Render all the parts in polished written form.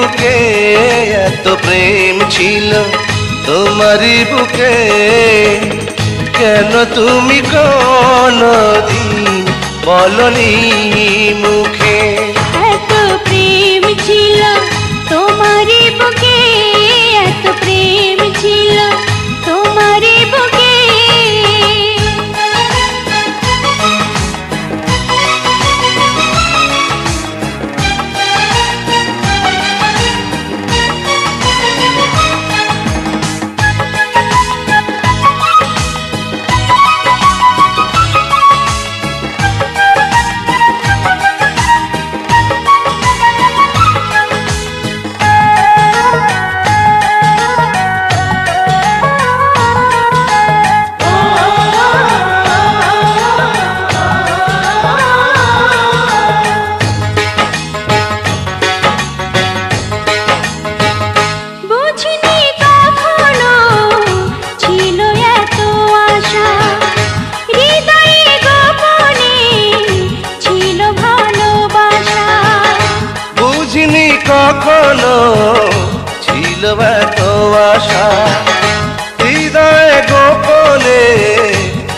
বুকে এত প্রেম ছিল তোমারই বুকে, কেন তুমি কোনদিন বলনি মুখে? এত প্রেম ছিল তোমারই বুকে, এত প্রেম ছিল তোমারই বুকে। কখনো ছিল এত আশা, হৃদয়ে গোপনে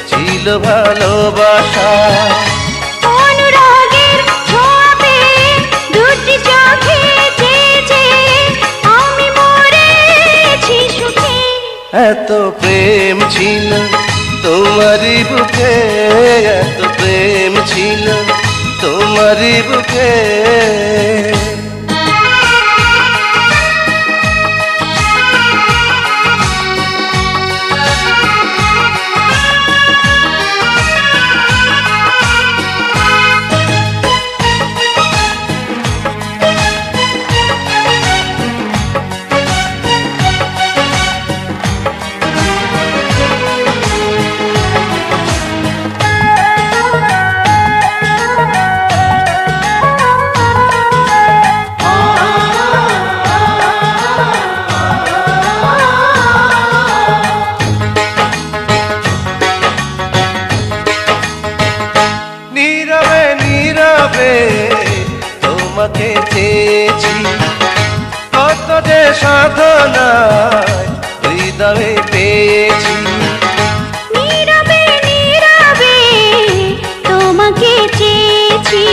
ছিল ভালোবাসা। অনুরাগের ছোঁয়া পেয়ে দুটি চোখে চেয়েছে আমি মরেছি সুখে। এত প্রেম ছিল তোমারই বুকে, এত প্রেম ছিল তোমারই বুকে। নীরবে নীরবে তোমাকে চেয়েছি, কত যে সাধনায় হৃদয়ে পেয়েছি। নীরবে নীরবে তোমাকে চেয়েছি,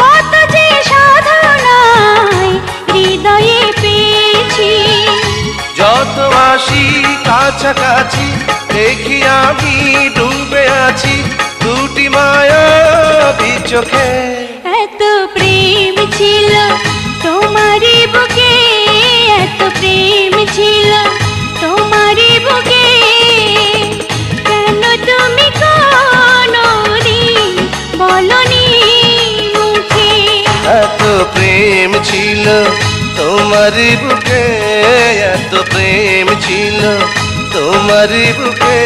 কত যে সাধনায় হৃদয়ে পেয়েছি। যত আসি কাছাকাছি দেখি আমি ডুবে আছি দুটি মায়াবী চোখে। এত প্রেম ছিল তোমারই বুকে, এত প্রেম ছিল তোমারই বুকে, কেন তুমি কোনদিন বলনি মুখে? এত প্রেম ছিল তোমারই বুকে, এত প্রেম ছিল তোমারই বুকে।